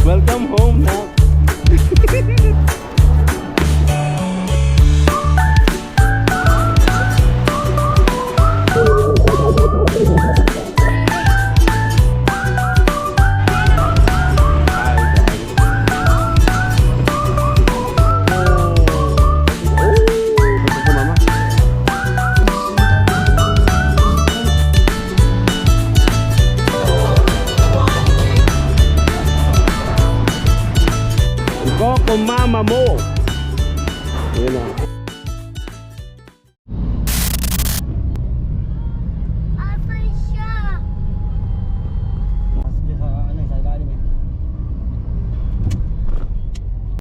Welcome home now. Kung mama mo. Yun na.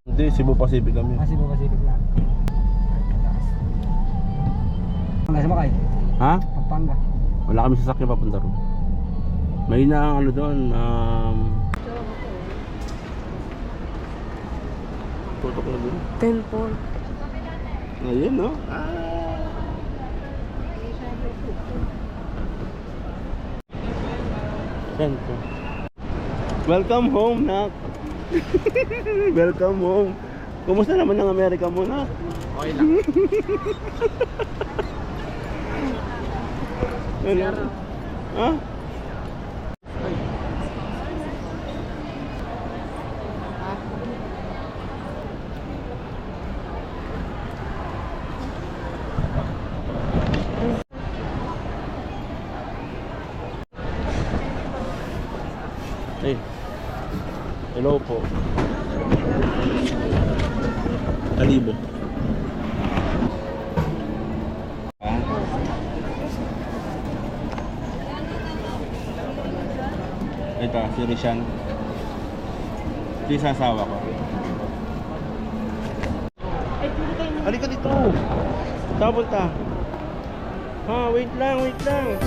Hindi, Cebu Pacific kami. Cebu Pacific lang. Pampanga sumakay? Ha? Pampanga. Wala kami sasakyan papunta ron. May na ang ano doon, tutok na doon. Temple. Ayun, no? Sento. Welcome home, Nak. Welcome home. Kumusta naman ang Amerika mo, Nak? Okay lang. Ano? Ha? Hey. Hello po. Kalibo. Ito, si Rishan. Ito yung sasawa ko. Halika dito. Saan punta? Ha, wait lang, wait lang.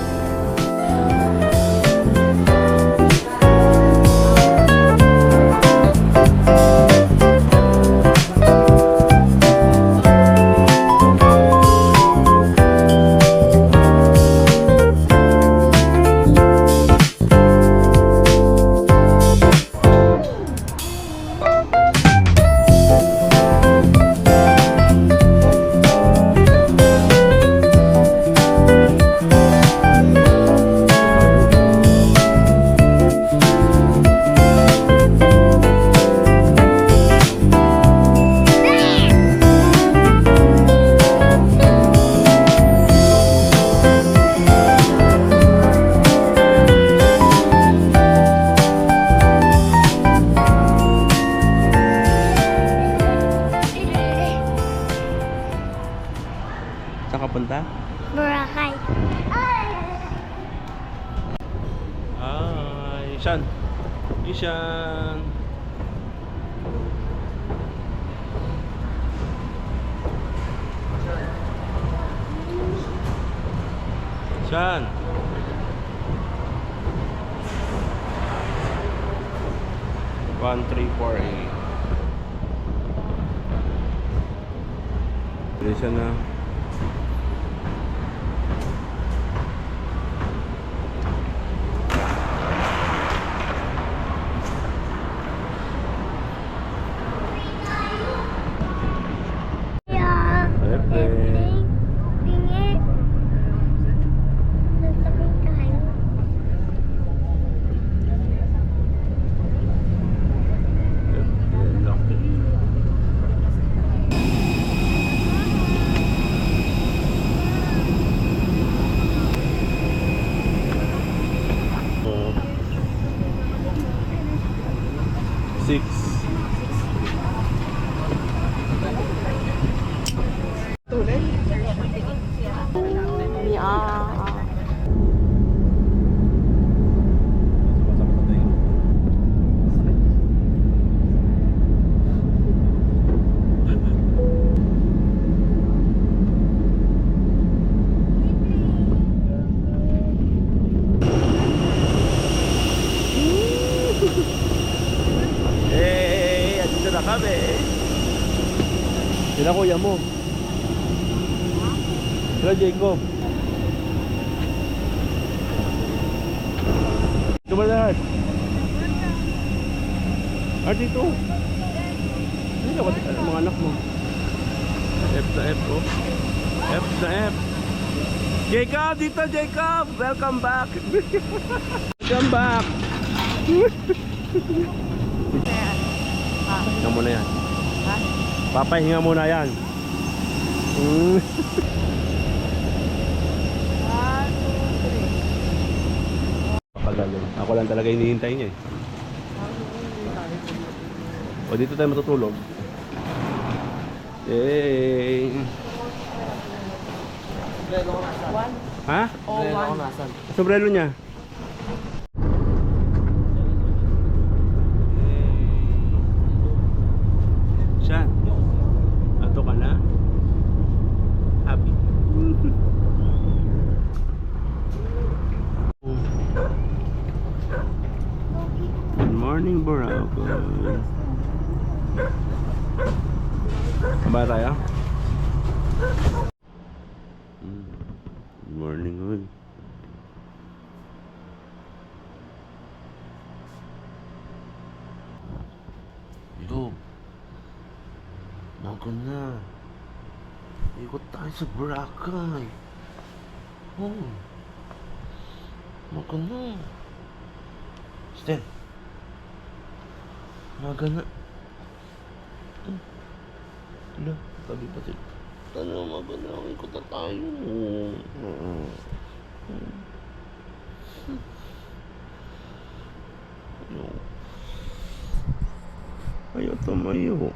Saan ka punta? Boracay. Ay, Ishan. Ishan. Ishan. One, 3, 4, 8. Ishan na. Sila kuya mo. Sila Jacob. Ito ba lahat? Ah, dito. Dito ka mga anak mo. F na F, oh. F na F. Jacob, dito Jacob. Welcome back. Welcome back. Hinga muna yan. Papahinga muna yan. Pakalalim. Ako lang talaga hinihintay niya eh. O dito tayo matutulog. Yay! Ha? Sombrero niya. Siya. Ato ka na. Happy. Good morning, Boracay. Ba tayo? Good morning, hoy. Yo, maga na. Ikot tayo sa Boracay. Oh, maga na. Stel, maga na. Ala, tabi pa sila. Ano, maga na. Ikot na tayo. Ayaw tumayo.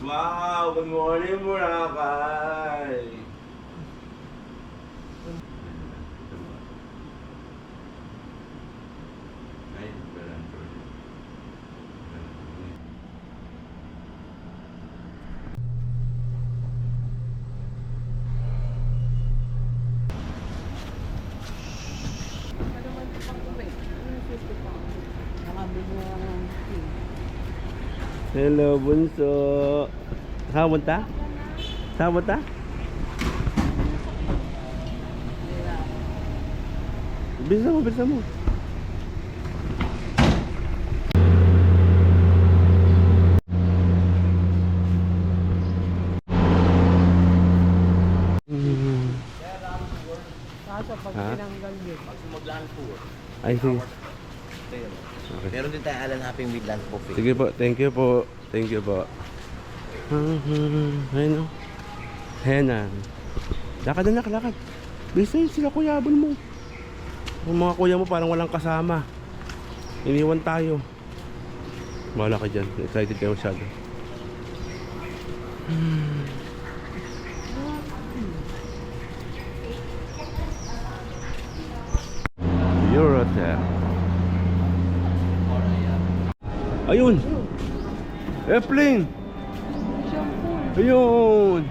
Wow! Good morning, Boracay! Hello, bunso. Saan punta? Saan punta? Bisa mo, bisa mo. Kaso pag tinanggal yun. Pag mag-land po. Ay, sige. Okay. Meron din tayong Alan Happy with Land Coffee. Sige po, thank you po. Thank you po. Ayun o. Henan. Lakad na, lakad. Bisa sila kuyabon mo. Yung mga kuya mo parang walang kasama. Iniwan tayo. Wala ka dyan. Excited kayo masyado. Eurotel. Ayun! Airplane! Ayun!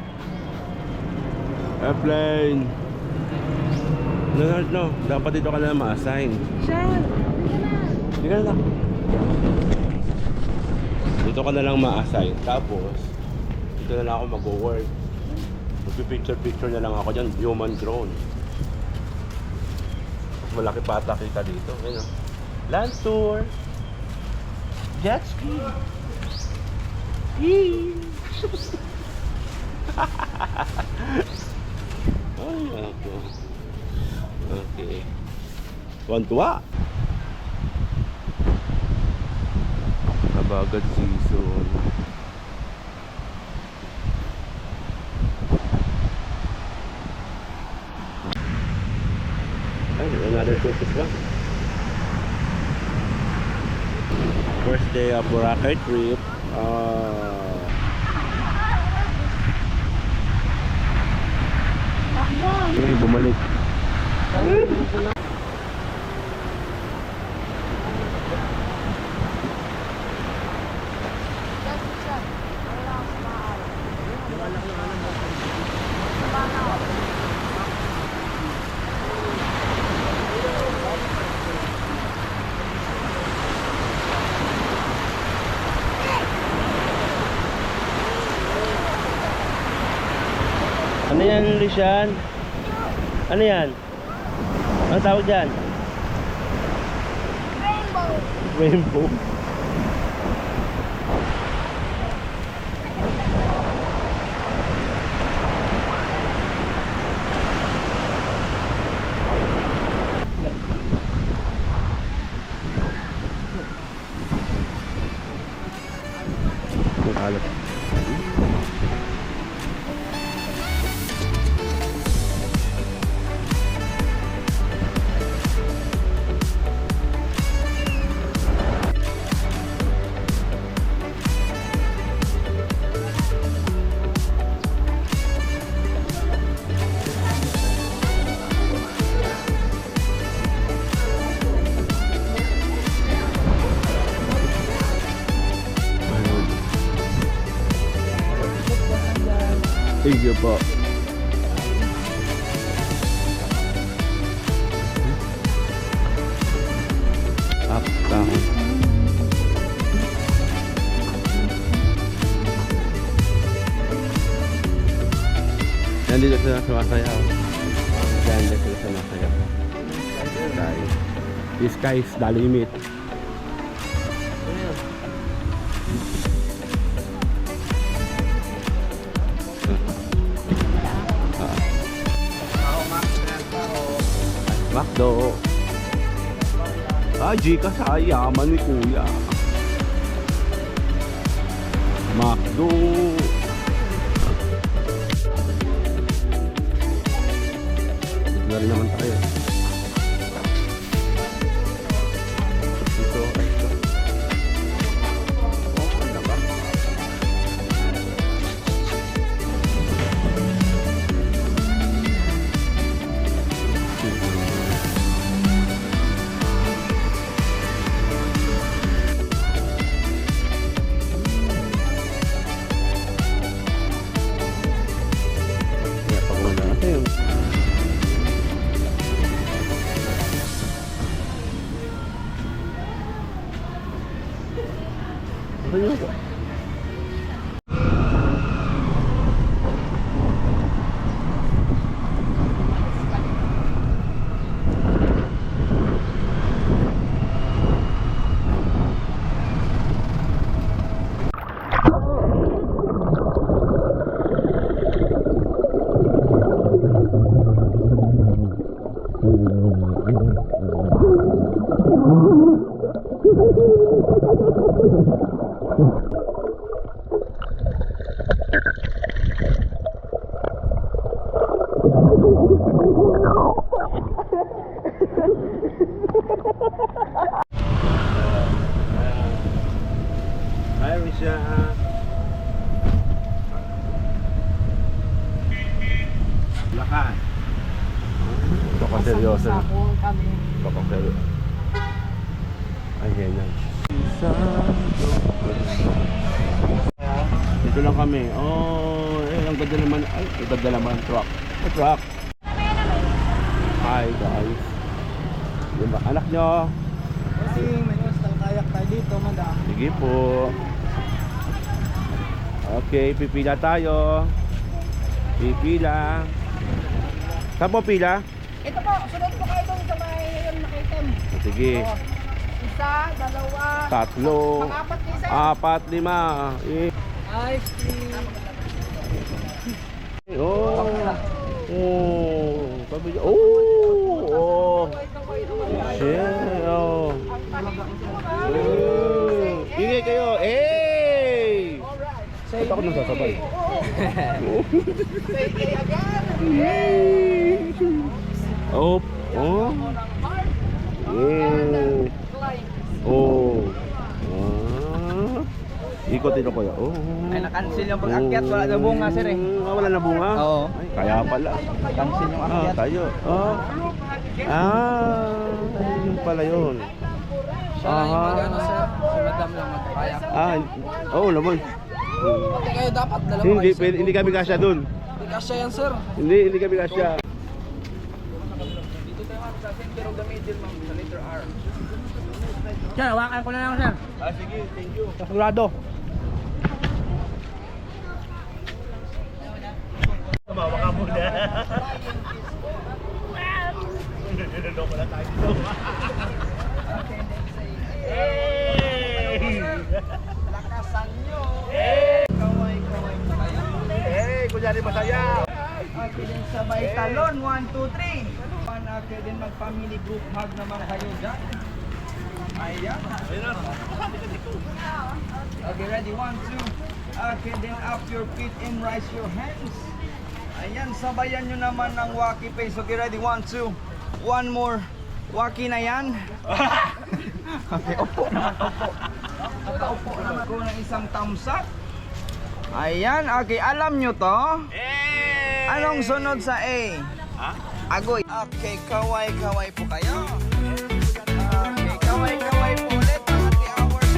Airplane! No. Dapat dito ka na ma-assign. Siya! Hindi ka na lang. Dito ka na lang ma-assign. Tapos, dito na lang ako mag-work. Magpipicture-picture na lang ako dyan. Human drone. Malaki pata kita dito. Ayun, oh. Land tour! Jet ski! Yee! Ay, ako. Okay. Tuwan-tuwa! Kabagad season. Ay, another purpose lang. First day of Boracay trip. Ay, bumalik. Ano yan, Lishan? Ano yan? Ano tawag dyan? Rainbow. Rainbow. Kalat. Thank you po. Up, down. Yan dito sila sumasayaw. Yan dito sila sumasayaw. Sky. The sky is the limit. Macdo. Gcash sa yaman ni Kuya. Macdo. Dito na rin naman tayo. Ito. Oh, ano ba? Hi, Risha. Lakan. Baka seryoso. Baka seryoso. Ayan yan. Dito lang kami. Oh, ang ganda naman. Ay, ang ganda naman ang truck. A truck. Hi guys. Yung ba anak nyo? Kasi may kayak tayo dito, madam. Sige po. Okay, pipila tayo. Pipila. Saan po pila? Ito po, sunod po kayo doon sa may yung nakitim. Sige. Isa, dalawa, Tatlo. pang-apat na isa. 4, 5. Ice cream. Oh. Oh. Sabi niya. Oh. Oh. Shit. Oh. Ingay kayo. Hey! Ba't ako nasasabay? Yay! Oh. Oh. Yeah. Oh. Ah. Ikotin ko kuya. Oh. Ay, na-cancel yung pag-akyat. Wala na bunga, sir eh. Wala na bunga? Oo. Ay, kaya pala. Cancel yung Ah, akyat. tayo. Oh. Yun pala yun. Siya lang yung mag-ano, sir. Si madam lang magkayak. Oo naman. Pati kayo dapat, dalawa Hindi, kayo, sir. hindi kami kasya dun. Hindi kasya yan, sir. Hindi kami kasya. Dito tayo sa center of the middle, ma'am. Sa letter R. Sir, hawakan ko na lang, sir. Sige, thank you. Sigurado. Tumawa ka muna. Lakasan nyo. Kaway-kaway po kayo. Kunyari masaya. Okay din sabay talon. 1, 2, 3. Okay din mag-family group hug naman kayo dyan. Ayan. Okay, ready? 1, 2. Okay, then up your feet and raise your hands. Ayan, sabayan nyo naman ng wacky face. Okay, ready? 1, 2. One more. Wacky na yan. Okay, upo naman, upo. Nakaupo naman ko ng isang thumbs up. Ayan, okay, alam nyo to? Anong sunod sa A? Agoy. Okay, kaway-kaway po kayo. Okay, kaway-kaway po ulit. Happy hours.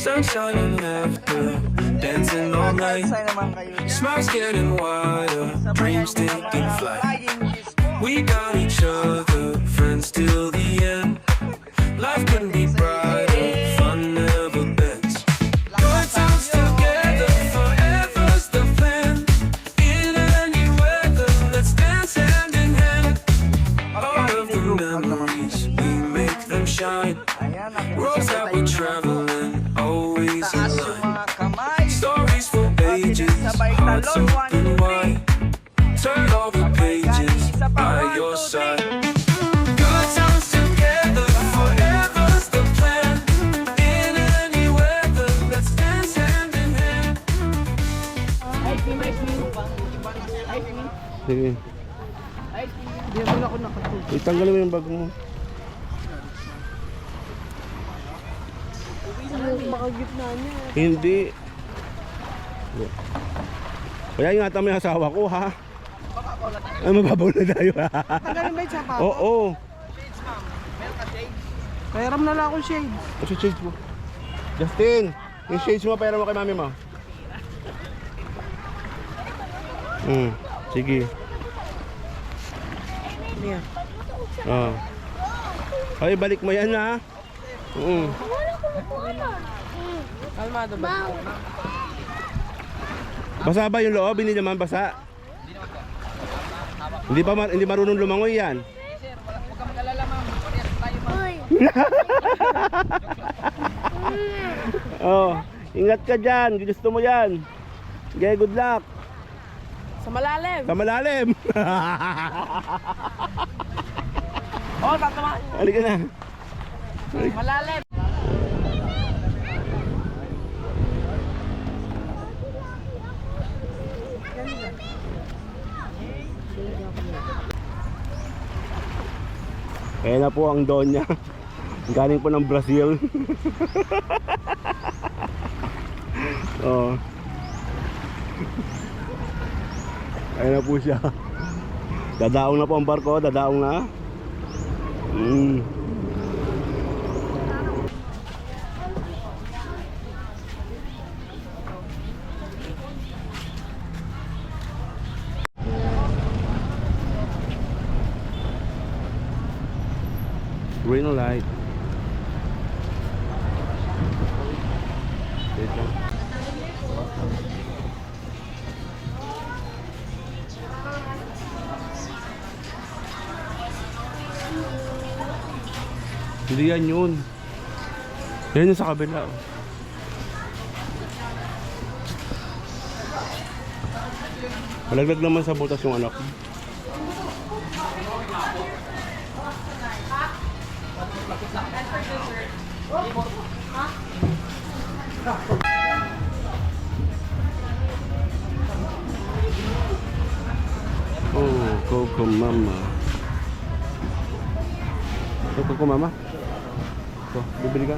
Sunshine and laughter, dancing all night. Say naman kayo dyan. Smiles getting wider, dreams taking flight. Laging kiss po. We got each other, friends till the end. Life can be brighter, fun never bends. Good times together, forever's the plan. In any weather, let's dance hand in hand. All of the memories, we make them shine. Ayan, Roads that we're traveling, always taas yung aligned. mga kamay. Stories for pages, hearts open wide. Turn all the pages by your side. Good times together, forever's the plan. In any weather, let's dance hand in hand. Sige. Itanggalin mo yung bag mo. Hindi. Kaya ingatan mo yung asawa ko, ha? Ay, mababaw na tayo, ha? Tanggalin ba yung sapatos? Oo. Pairam na lang akong shade. Kasi shades mo. Justin, yung shades mo, pera mo kay mami mo. Sige. Yan. Ay, balik mo yan, ha? Kalmado ba? Basa ba yung loob? Hindi naman basa. Hindi marunong lumangoy yan. Huwag ka mag-alala, ma'am. Parehas tayo, ma'am. Oh, ingat ka dyan. Gusto mo yan. Okay, good luck. Sa malalim. Sa malalim. Oh, tatama. Halika na. Malalim. Kaya na po ang donya. Galing po ng Brazil. Oh. Kaya na po siya. Dadaong na po ang barko, dadaong na. Green light. Wait lang. Hindi yan yun. Yan yung sa kabila. Malaglag naman sa butas yung anak. Oh, Coco Mama. Coco Mama. So, bibili ka.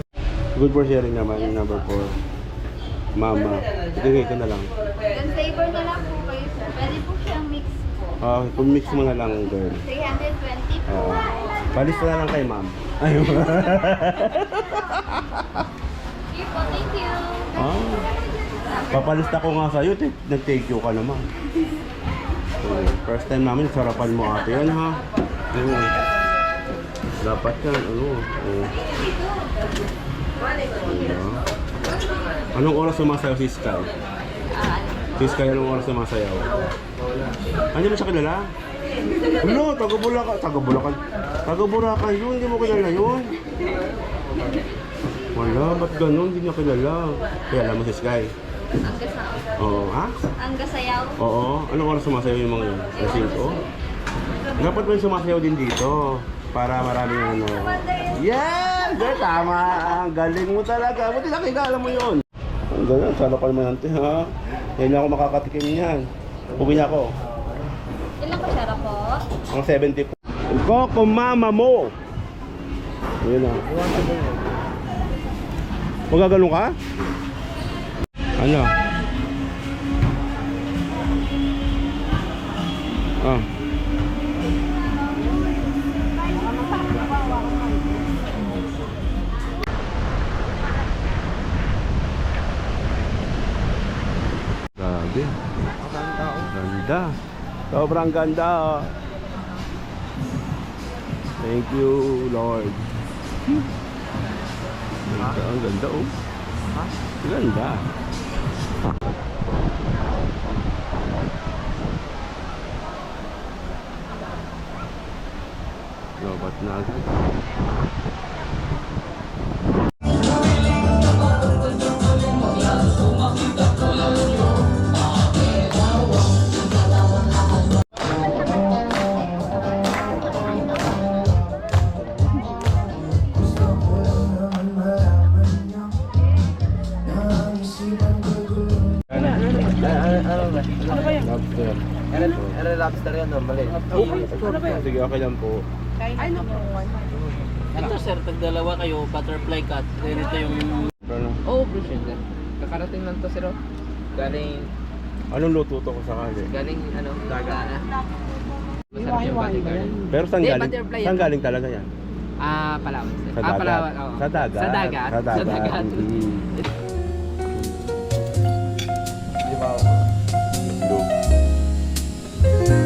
Good for sharing naman yung number 4. Mama. Sige, ka na lang. Yung flavor na lang po kayo, sir. Pwede po siyang mix po. Kung mix mo na lang, girl. 320 po. Palis na lang kay ma'am. Ayun. Here po, thank you. Papalista ko nga sa'yo, nag-take you ka naman. First time namin, sarapan mo ate yan, ha? Dapat yan, Anong oras sumasayaw si Sky? Si Sky, anong oras sumasayaw? Ano mo siya kilala? Ano? Taga-Bulacan. Taga-Bulacan. Taga-Bulacan yun. Hindi mo kilala yun. Wala, ba't ganun? Hindi niya kilala. Kaya alam mo si Sky. Ang gasaw. Oo, ha? Ang gasayaw. Oo. Anong oras sumasayaw yung mga yun? Lasing ko. Dapat may sumasayaw din dito. Para maraming ano. Yes! Girl, tama. Ang galing mo talaga. Buti nakilala mo yun. Ang ganun. Sa lokal man natin, ha? Yan lang ako makakatikim niyan. Uwi niya ako. Ilang kutsara po? Ang 70 po. Coco mama mo! Ayun na. Magagalong ka? Ano? Ah. Grabe. Ganda. Sobrang ganda. Thank you, Lord. Ganda, ang ganda oh. Ganda. Lobat na agad. Lobster. Ano lobster yan, no? Mali. Sige, okay lang po. Ay, no. Ito sir, pag dalawa kayo, butterfly cut. Ganito yung... Ano? Oh, appreciate. Kakarating lang to sir. Galing, Anong luto to ko sakali? galing ano, daga na. Masarap yung bodyguard. Pero saan Hindi, galing? butterfly Saan yan. galing talaga yan? Ah, Palawan sir. Sa Ah, dagat. Palawan, oo. Sa dagat. Sa dagat. Sa dagat. Sa dagat. Di ba? Itlog.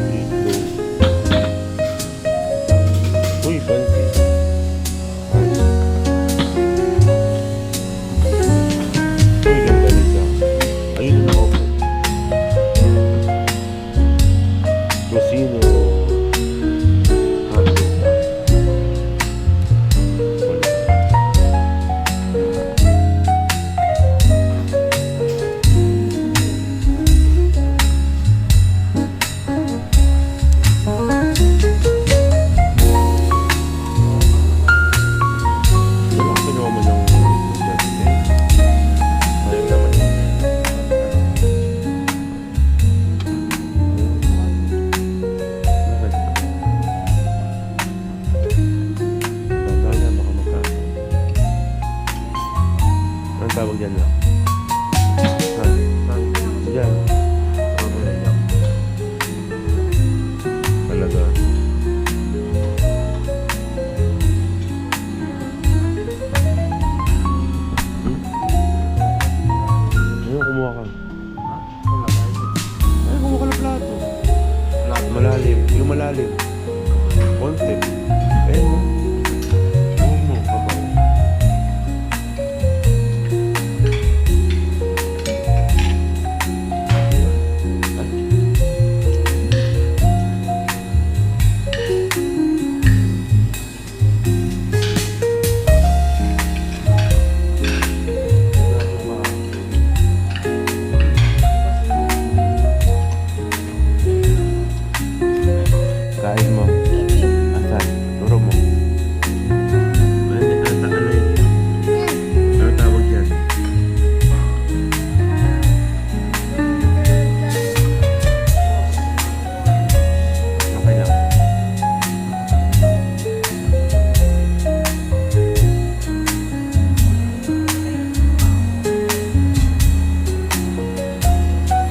Itlog. Uy, fancy. Uy, ganda nito. Ayun na ako. Rosino. Hotdog. Wala. Wala ka kinuha mo ng dyan, eh. Sayang naman yun. Bakit? Tanda niya, baka magkasa. Anong tawag dyan na? Dyan. Talaga. Ayun, kumuha ka. Ay, kumuha ka ng plato. Malalim. Yung malalim. Konti. Ayun mo. Ayun mo. Baba. Kain mo. Asan? Turo mo. Ano yun? Ano tawag yan? Okay lang.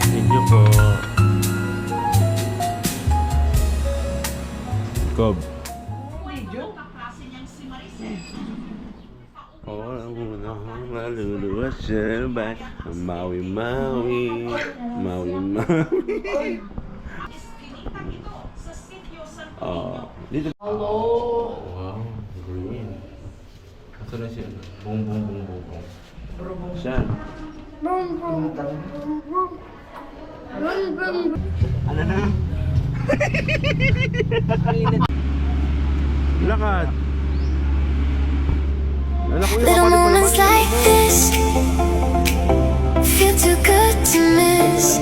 Thank you po. Cob. Orang muna maluluwas siya ba? Maui, Maui. Maui, Maui. Oh, dito. Wow, green. Ito na siya. Bung, bung, bung, bung, bung. Siya. Ano na? Lakad. Anak ko yung Little kapatid mo moments naman. like this feel too good to miss.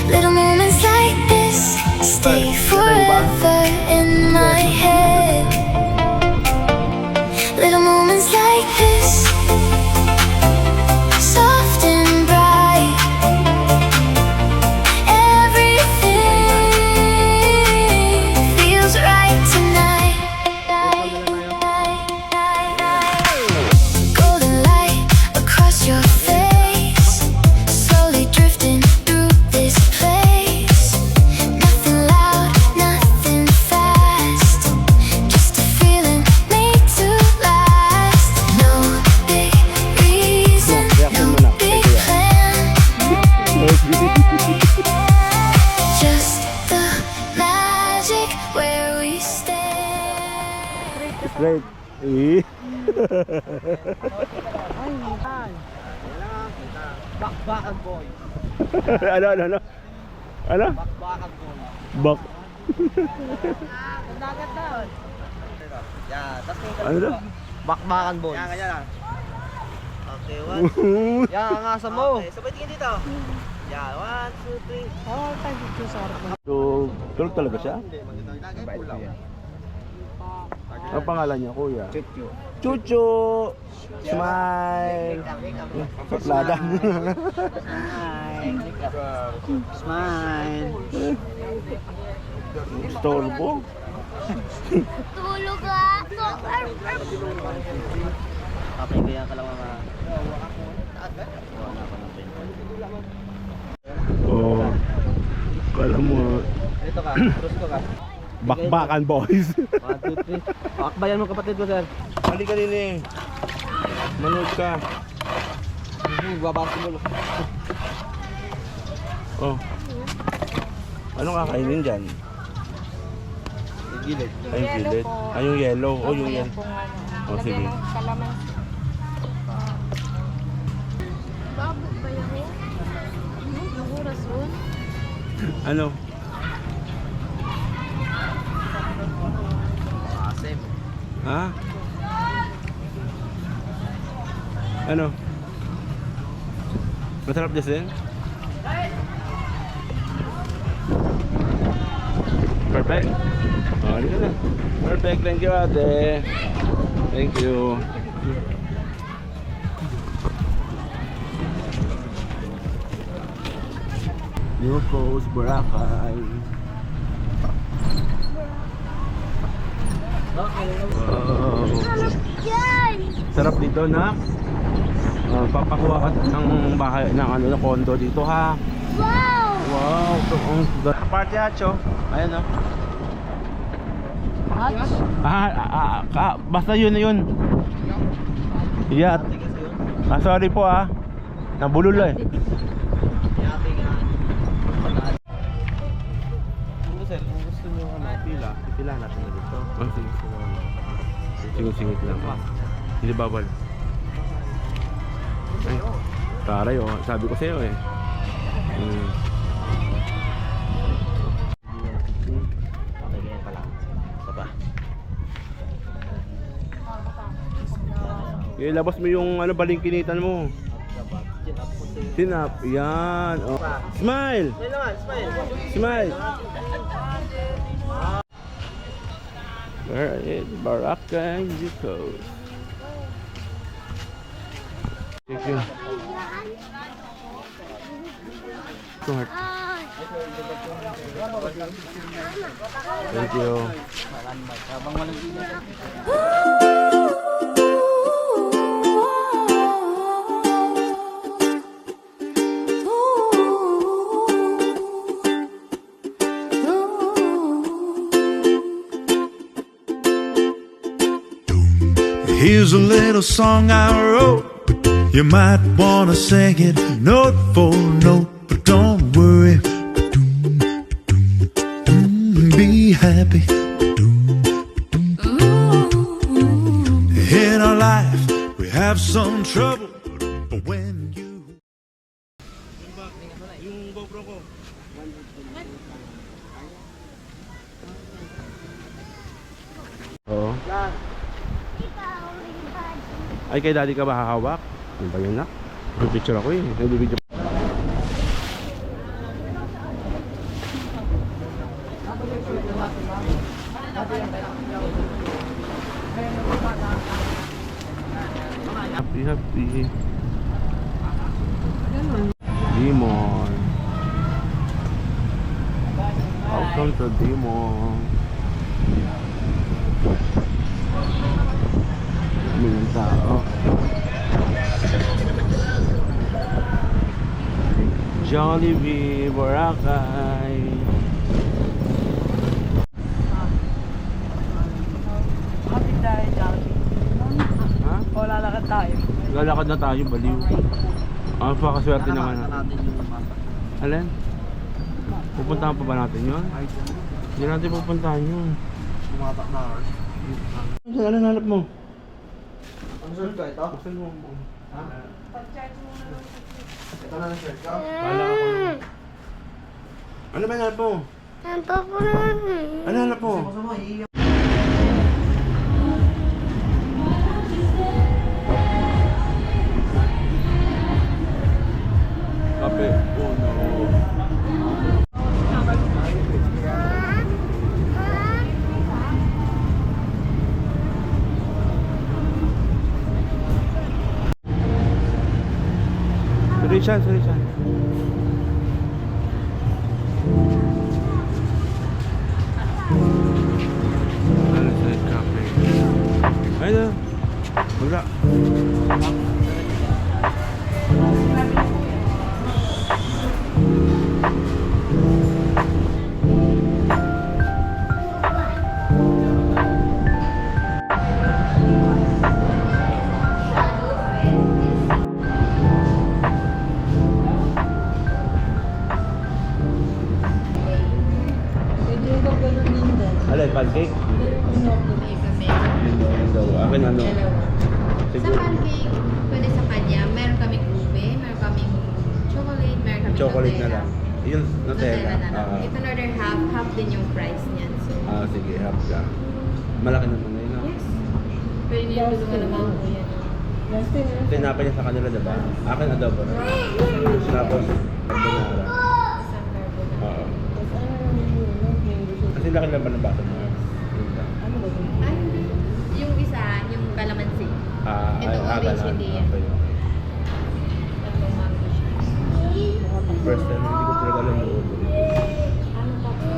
Little moments like this stay forever in my head. Little moments like this, soft and bright. Everything feels right tonight. Golden light across your face, slowly drifting through this place. Nothing loud, nothing fast, just a feeling made to last. No big reason, no big plan, just the magic where we stand. Straight. Eh. Bakbakan boy. Ano? Ano? Bakbakan boy. Bak. Yan, tapos yung Ano daw? bakbakan boy. Yan, ganyan lang. Okay, one. Yan, angasan mo. Okay, sabay tingin dito. Yan, 1, 2, 3. Oh, tayo dito sa harap mo. So, tulog talaga siya? Ang pangalan niya, kuya? Chuchu. Chuchu! Smile! Saklada. Smile. Storbo. Tulog ako. Kapay kaya ka lang mga... Oh. Kala mo, Dito ka, gusto ka. bakbakan boys. 1, 2, 3. Akbayan mo kapatid ko, sir. Halika din eh. Manood ka. Babasketball. Oh. Anong kakainin dyan? Gilid. Ay, yung gilid. Ay, yung yellow. Oh, yung Yan yellow. pong ano. Oh, sige. Lagyan ng kalamansi. Bago ba yun? Ang oras yun? Ano? Asim. Ha? Ano? Masarap din? Perfect. Oh, halika na. Perfect. Thank you, ate. Thank you. New Coast, Boracay. Wow. Yan! Sarap dito, nak. Papakuha ka ng bahay ng ano, ng condo dito, ha. Wow! Wow, ito ang party hacho. Ayan, oh. Basta yun na yun. Yeah. Sorry po, nabulol eh. Gusto nyo Pila natin na dito. Sige. Singit lang. Hindi bawal. Ay, taray oh. Sabi ko sa'yo eh. Okay, ganyan pala. Baba. Ilabas mo yung ano, balingkinitan mo. Sinap. Yan. Oh. Smile! Smile naman, smile. Smile! Where is Boracay Coast? Thank you. Smart. Thank you. Here's a little song I wrote. You might wanna sing it note for note, but don't worry. Be happy. In our life, we have some trouble, but when you Yung GoPro ko. Ay, kay daddy ka ba hahawak? Ano ba yun, nak? Picture ako eh. Nagbibideo. Happy. Demon. Welcome to Demon. Daming tao. Jollibee, Boracay. Kapit tayo, Jollibee. Ha? O, lalakad tayo. Lalakad na tayo, baliw. Ah, pakaswerte naman natin. Alin? Pupuntahan pa ba natin yun? Hindi natin pupuntahan yun. Ano hanap mo? Ang shirt ka ito? Buksan mo. Ito na ang shirt ka? Wala ako. Ano ba hanap mo? Ano hanap mo? Kape. Oh no. Sorry siya. Ano sa kape? Ayun na. Wala. Alin, pancake? Yun daw. Akin ano? Sa Siguro. pancake, pwede sa kanya. Meron kaming ube, meron kaming chocolate, meron kaming Chocolate na Nutella. lang. Yun, Nutella. Na lang. Ah, You can order half din yung price niyan. So, sige, half ka. Malaki naman na yun. No? yes. Pwede niyo yung tulungan naman po yan. Tinapay niya sa kanila, diba? Akin adobo na. Tapos, carbonara. Isang carbonara. Oo. Kasi laki naman ng baso mo. Yun lang. Ay, yung isa, yung calamansi. Ito, orange, ganun. hindi yan. Okay. Tatlong mango siya. First time, hindi ko talaga alam yung ulo. Ano pa po?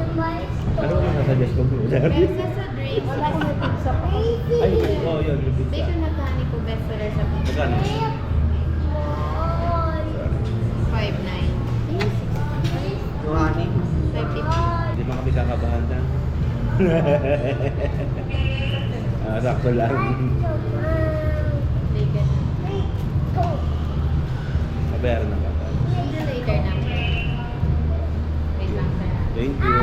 Ano ba masasuggest ko? Best sa drinks. Ay, oo, yun. Yung pizza. Bacon na tani po bestseller sa pizza. Magkano? 5.9. Yung honey? 5.50. Hindi man kami kakabahan na. Sakto lang. Bacon. Kabayaran na ba? Hindi later na. Wait lang sir. Thank you.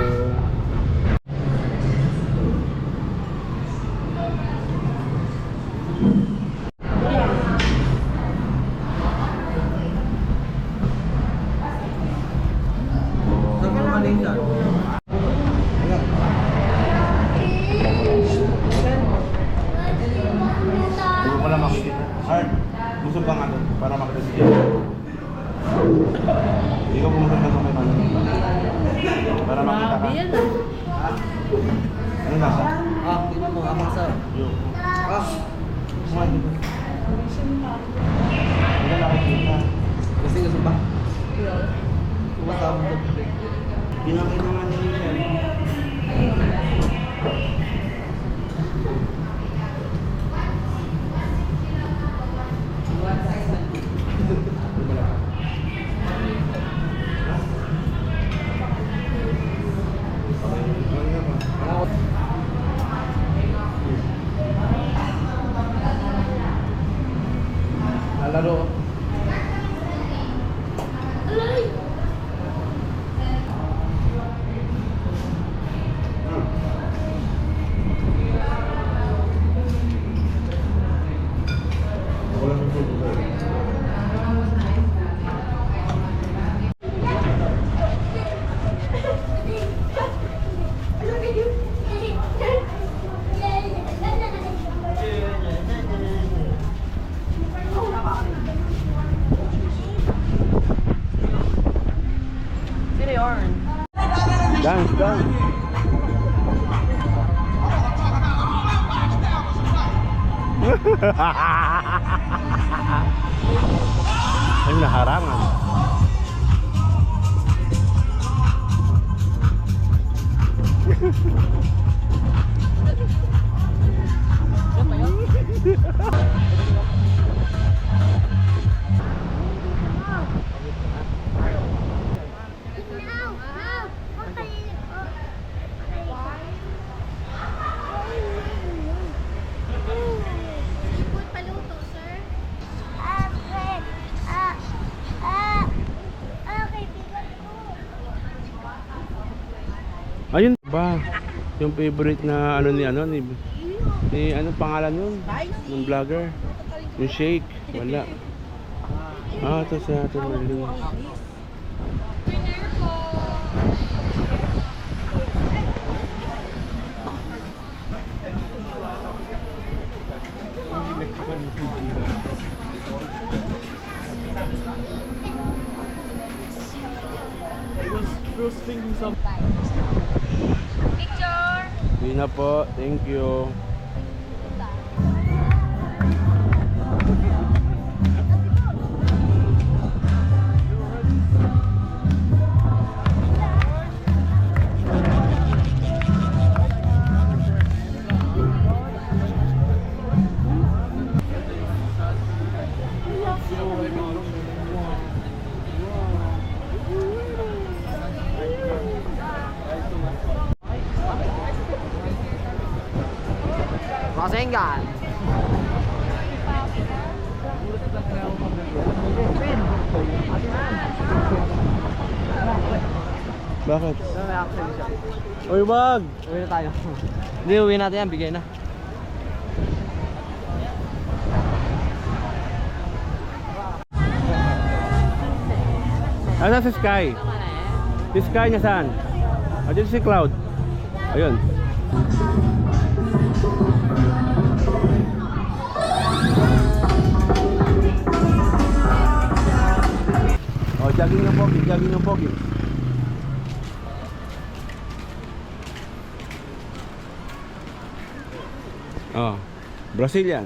Saan ka Malaysia? Hindi ko lang makikita. Art, gusto ba nga doon? Para makita siya. Hindi ko pumunta na sa may mano. Para makita ka. Ano nasa? Tingnan mo, amang sa. Yung. Ah, Hindi ka nakikita. gusto ba? Kumasama mo ito. Pinakita nga ni Michelle. Lalaro. Dance, dance. Ay, naharangan. Ikot paluto, sir. Okay, bigot ko. Ayun ba? Yung favorite na ano ni ano pangalan nun? Yung vlogger. Yung shake. Wala. Ito sa atin Marlene. Picture. Hindi na po. Thank you. Masengan. Bakit? May action siya. Uy, wag! Uwi na tayo. Hindi, uwi natin yan. Bigay na. Ano si Sky? Si Sky niya saan? Ayun si Cloud. Ayun. Oh, jogging ng pogi, jogging ng pogi. Oh, Brazilian.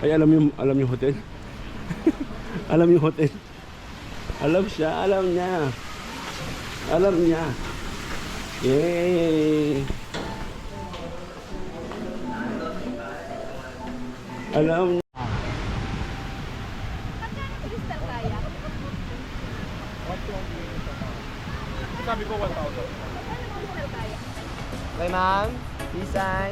Ay, alam yung hotel. Alam yung hotel. Alam siya, alam niya. Alam niya. Yay! Alam niya. Okay, ma'am. Isay.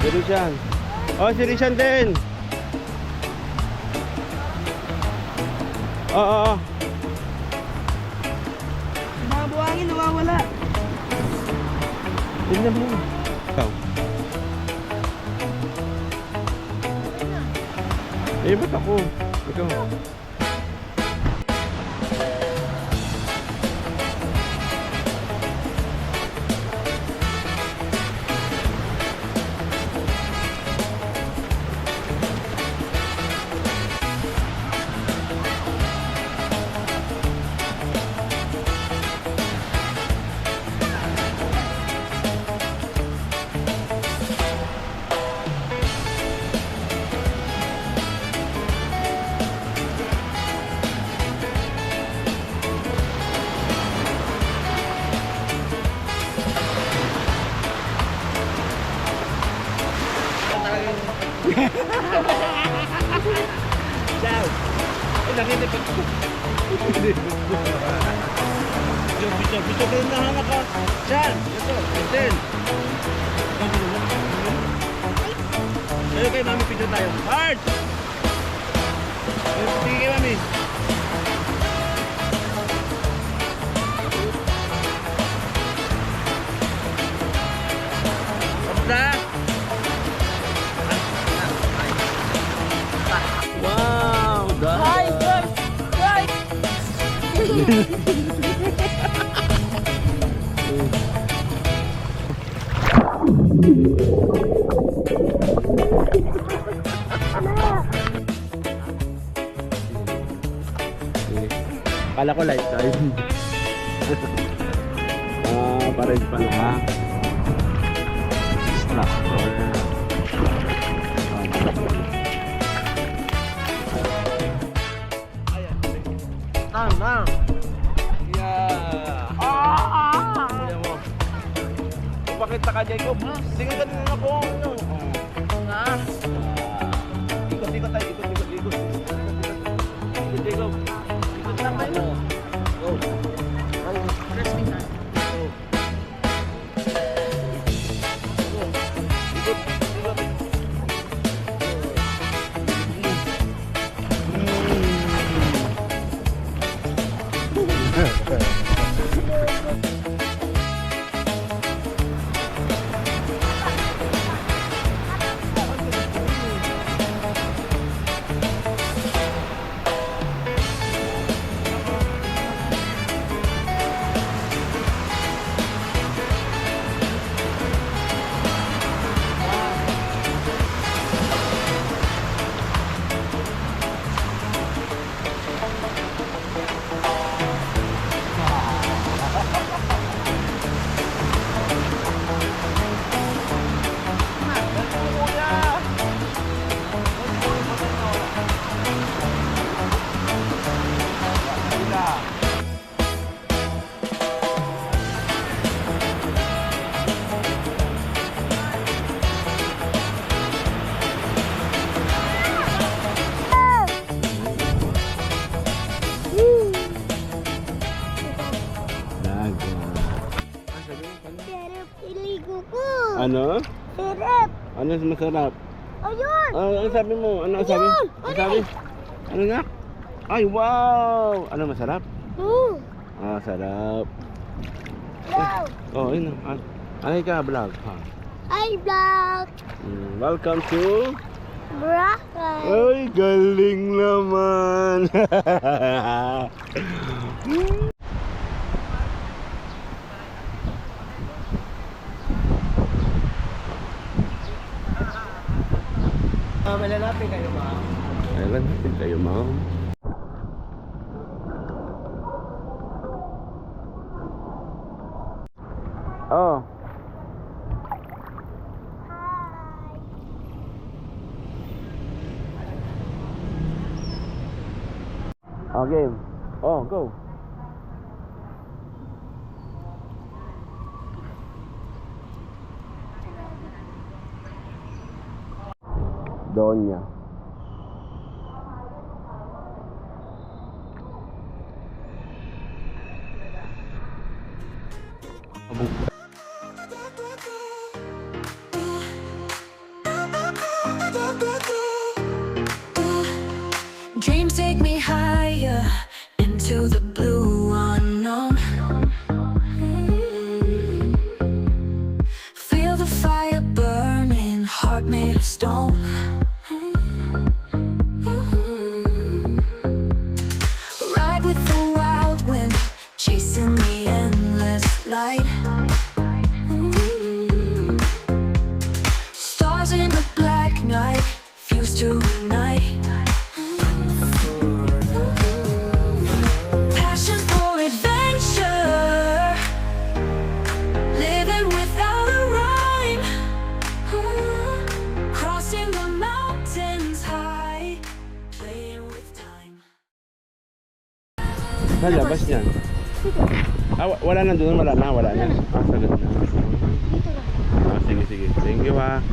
Si Rishan. Oh, si Rishan din. Oo. Mga buhangin, nawawala. Tignan mo. Ikaw. Eh, ba't ako? Ikaw. Bisa ka na hanga ka. Saan? Ito, Eden. Ayo kay mami, picture tayo. Hard! Sige kay mami. Kamusta? Wow, dahil. Kala ko lifetime. Pares pala ha. Instructor. Tama. Yeah. Kuya mo. Pakita ka, Jacob. Sige ka din ako. Ikot tayo. Ikot, Jacob. Tama yun. Go. Wrestling na. Sarap iligo ko. Ano? Sarap. Ano masarap? Ayun. Ano sabi mo? Ano sabi? Ano sabi? Ano nga? Ay, wow! Ano masarap? Sarap. Wow. Oh, yun. Anay ka, vlog. Ha? Ay, vlog. Welcome to... Brakan. Ay, galing naman! Malalapin kayo ba? Kailan natin kayo, ma'am? Oh. Okay. Oh, go. Doña. Dreams take me higher into the blue unknown. Feel the fire burning, heart made of stone. Ride with the wild wind, chasing the endless light. Stars in the black night fuse to ignite. Passion for adventure, living without a rhyme. Crossing the mountains high, playing with time. Sa labas niyan. Wala na doon, wala na. Sagot na. Sige. Thank you ha.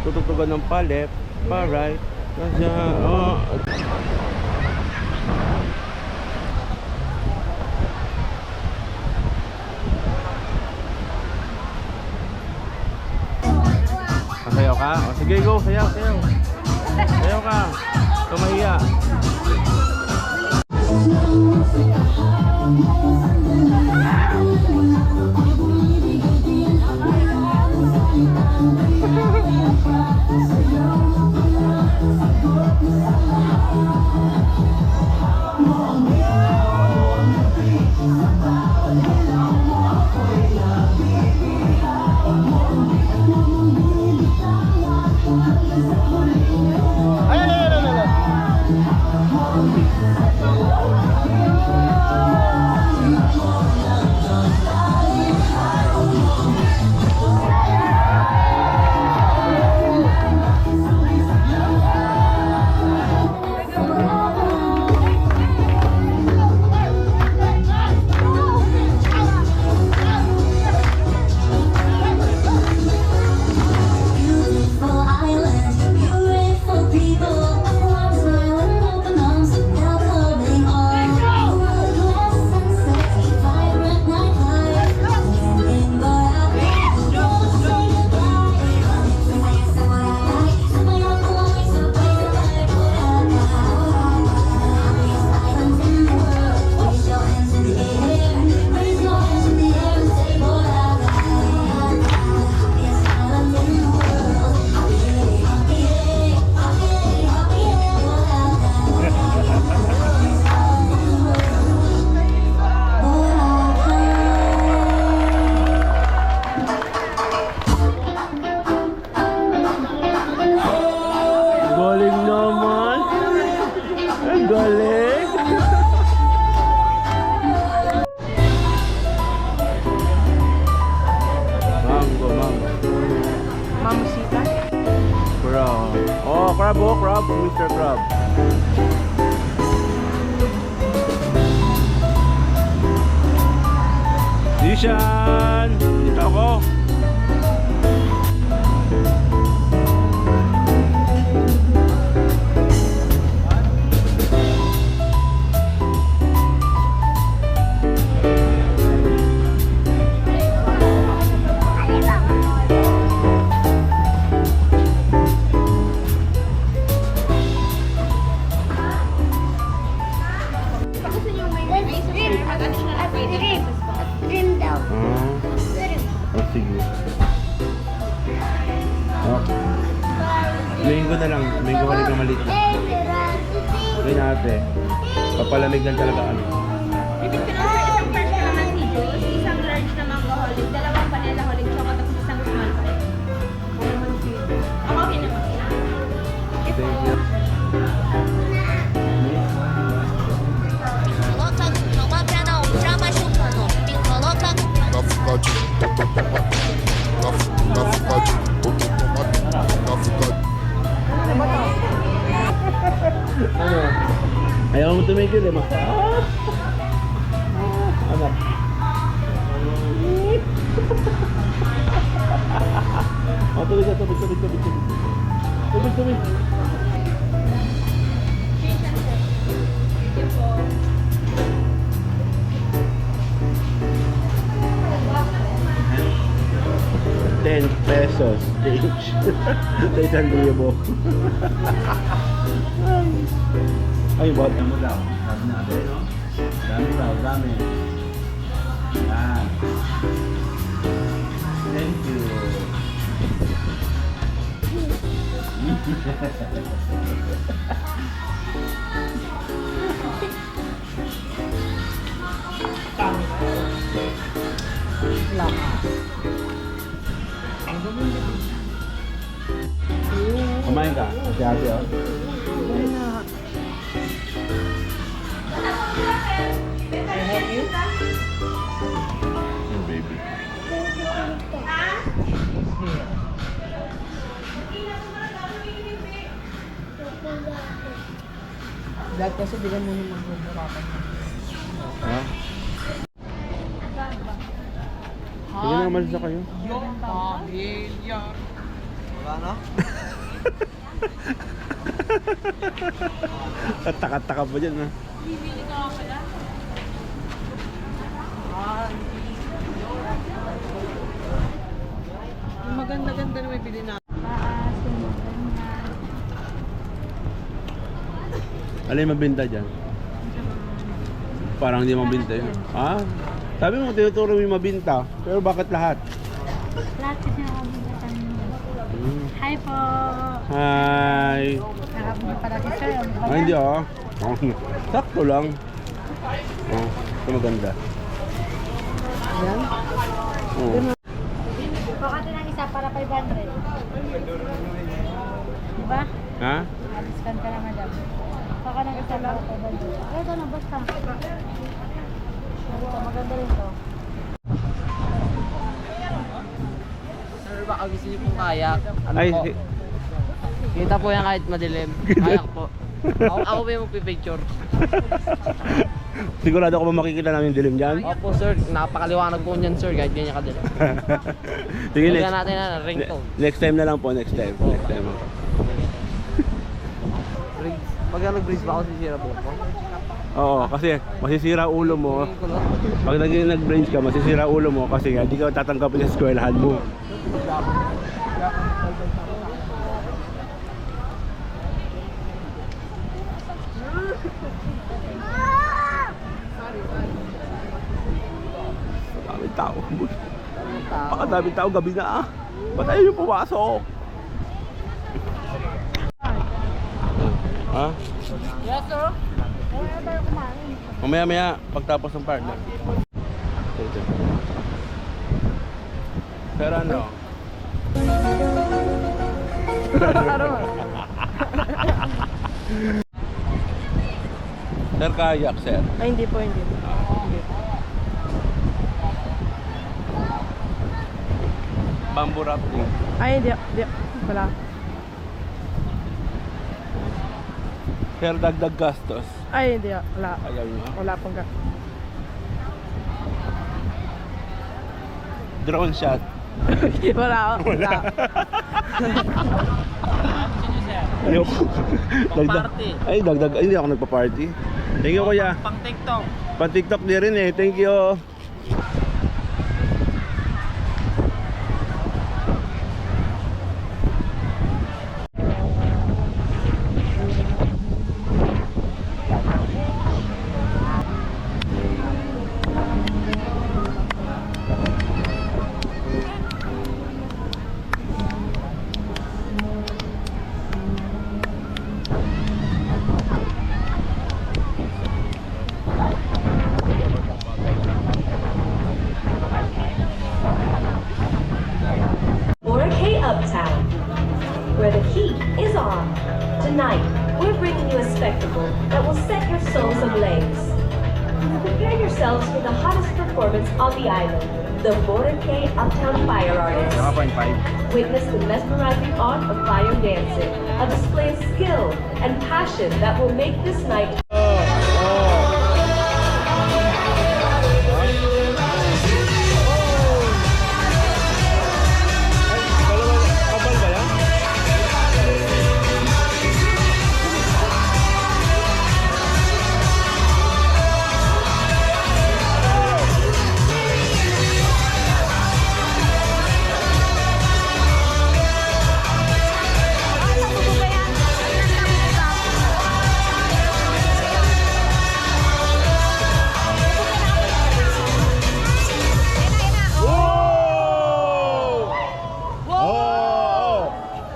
tutugtugan ng pa left, pa right. Kasi, oh. Sayaw ka? O, sige, go. Sayaw, sayaw. Sayaw ka. Tumahiya. Beautiful island, beautiful people. Warm smile and open arms, welcoming all. Glass sunset, vibrant nightlife. Landing Boracay, don't say goodbye. Say what I like, somewhere up along the way to like Boracay. Happiest island in the world. Raise your hands in the air, raise your hands in the air and say Boracay. Happiest island in the world. Galing naman. Ang galing. Mango, mango. Mamusita. Crab. Oh, crab, oh, crab. Mr. Crab. Dishan! Dito ako. Gusto niyo may race at additional operating expenses po. Oh, sige. Oh. Mango na lang. Mango ka rin ka maliit. Gawin ate. Papalamig lang talaga kami. Isang fresh na naman si juice, isang large na mango holic, dalawang vanilla holic chocolate, tapos isang small pie. Okay naman. Thank you. Ano? Ayaw mo tumigil eh, ma. Ano? Oh, tubig na, tubig. Tubig. $10 each. Sa 1,000. Ay, what? Mo daw. Sabi natin, no? Dami daw, dami. Yan. Thank you. Kumain ka? Si ate, oh. Yung baby. Dahil kasi bilang mo naman magbuburakan. Ha? Sige na, umalis na kayo. Yung pamilya. Ano? At taka-taka pa dyan ha. Yung maganda-ganda na may bili na. Ano yung mabinta dyan? Parang hindi mabinta yun. Ha? Sabi mo, tinuturo mo yung mabinta. Pero bakit lahat? Lahat kasi nakabigatan niyo. Hi po! Hi! Nakabigatan pala si sir. Ano ba Ay, yan? hindi ah. Oh, sakto lang. Oh, ito maganda. Yan. Oh. Pakati ng isa para 500. Diba? Ha? Discount ka na madam. Baka ng isa para 500. Ay, ito na basta. Ito, maganda rin to. Sir, baka gusto niyo pong kayak. Ano Ay, po? Kita po yan kahit madilim. Kayak po. Ako ba yung magpipicture? sigurado ko ba makikita namin yung dilim dyan? Opo sir, napakaliwanag po niyan sir kahit ganyan kadilim. Sige, Lagyan next, natin na ringtone. next time na lang po, next time. Next time. Pag nag-breeze ba ako sisira po po? Oo, kasi masisira ulo mo. Pag nag-brains ka, masisira ulo mo kasi hindi ka tatanggapin sa eskwelahan mo. Daming tao. Pakadaming tao, gabi na ah. Ba't ayaw yung pumasok? Ha? Yes sir. Mamaya-maya, pagtapos ng partner. Ito. Pero ano? Sir, kayak, sir. Ay hindi po, hindi. Bamboo rafting. Ay hindi, wala. Sir, dagdag gastos. Ay hindi, wala. Ayaw nyo. Wala pong ka. Drone shot. Wala. Wala. Ayoko. Dagdag. Party. Ay, dagdag. Ay, hindi ako nagpa-party. Thank you, kuya. Pang TikTok. Pang TikTok din rin eh. Thank you. Boracay Uptown, where the heat is on. Tonight, we're bringing you a spectacle that will set your souls ablaze. Prepare yourselves for the hottest performance on the island, the Boracay Uptown Fire Artists. Witness the mesmerizing art of fire dancing, a display of skill and passion that will make this night Kapal ba yan?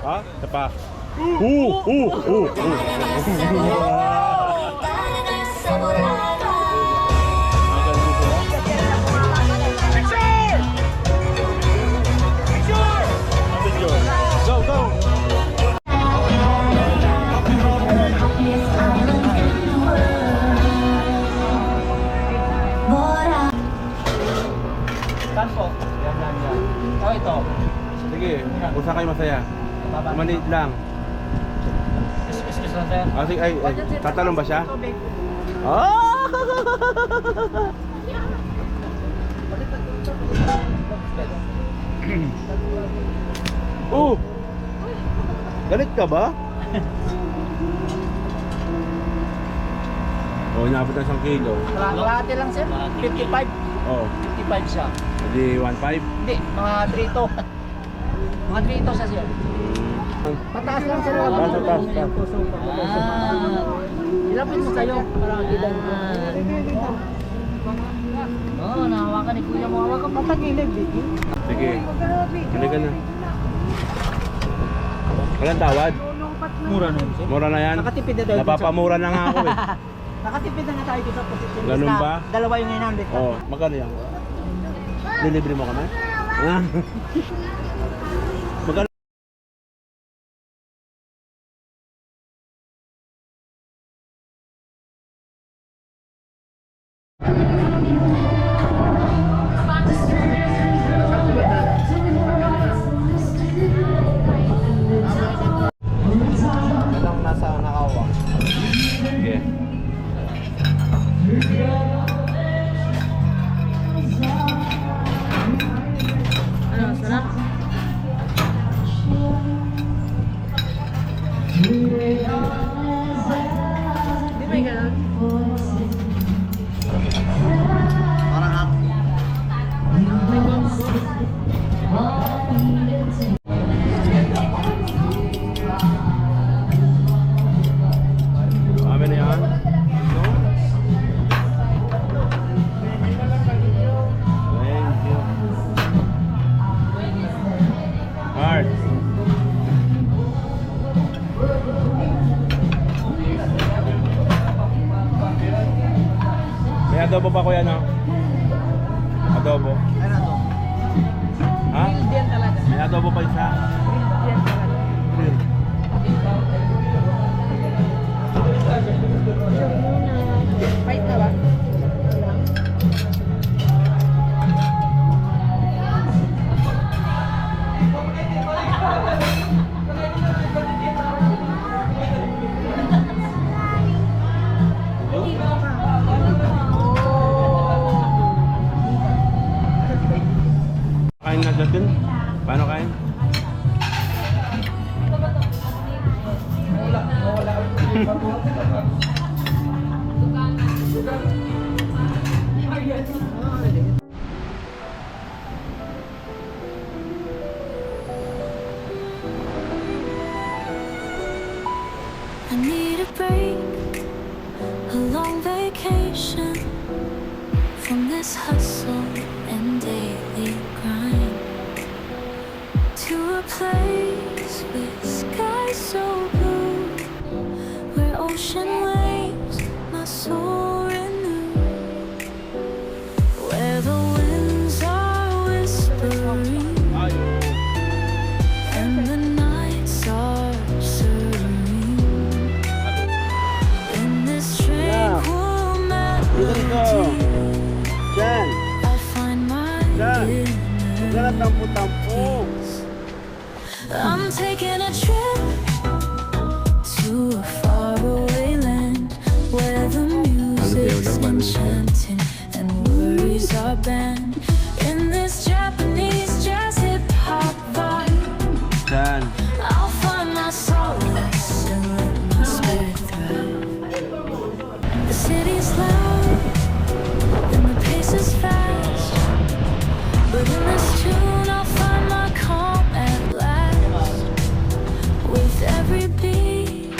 Ha? Isa pa. Go, go! Saan po? Yan. Oh, ito. Sige, kung saan kayo masaya. Maliit lang. Excuse na sir. Ah, sige, ay, tatalon ba siya? Ah! Oh! Galit ka ba? Oo, inabot na 1 kilo. Kalahati lang sir, 55. Oo. 55 siya. Hindi, 1.5. Hindi, mga 3 to. Mga 3 to siya sir. Pataas lang sir. Taas. Ilapit mo sa'yo para kita mo. Oo, nahawakan ni kuya mo. Hawakan patagilid. Sige. Halika na. Walang tawad. Mura na yun sir. Mura na yan. Nakatipid na tayo. Napapamura na nga ako eh. Nakatipid na nga tayo sa posisyon. Ganun ba? Dalawa yung 900. Oo, magkano yan? Delivery mo kami? Ah. Magkano? Anong nasa nakawa? Sige. Ano, sarap? Di ba ganun? Parang hot. Kami na yan. No? Thank you. Hard. May adobo pa kuya, no? Adobo. Ano to? Ha? May adobo pa isa. Grill. Bait na ba? Kain na dyan. Paano kain? I need a break, a long vacation from this hustle and daily grind, to a place with skies so blue, where ocean waves my soul renew, where the winds are whispering and the nights are serene. In this tranquil melody, Dyan! I find my Dyan! Huwag ka na inner tampo-tampo! peace. I'm taking a trip to a faraway land where the music's enchanting and worries are banned. In this Japanese jazz hip hop vibe, Dyan! I'll find my solace and let my spirit thrive. The city's loud and the pace is fast, but in this tune I'll find my calm at last. With every beat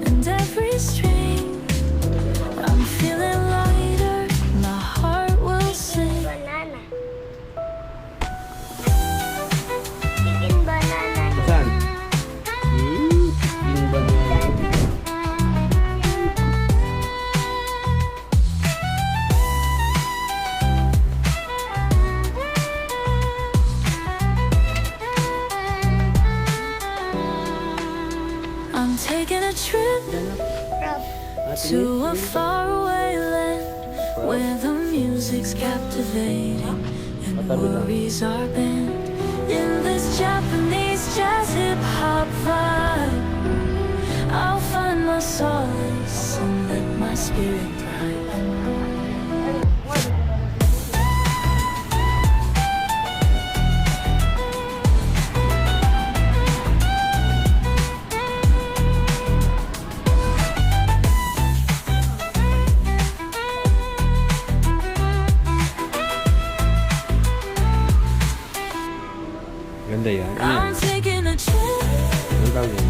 and every string, I'm feeling lighter, my heart will sing. Banana. Chicken banana. Saan? Yung banana. I'm taking a trip to a faraway land where the music's captivating and worries are banned. In this Japanese jazz hip hop vibe, I'll find my solace and let my spirit thrive. Maganda yan. Ano yan? I'm taking a chance. Anong tawag yan?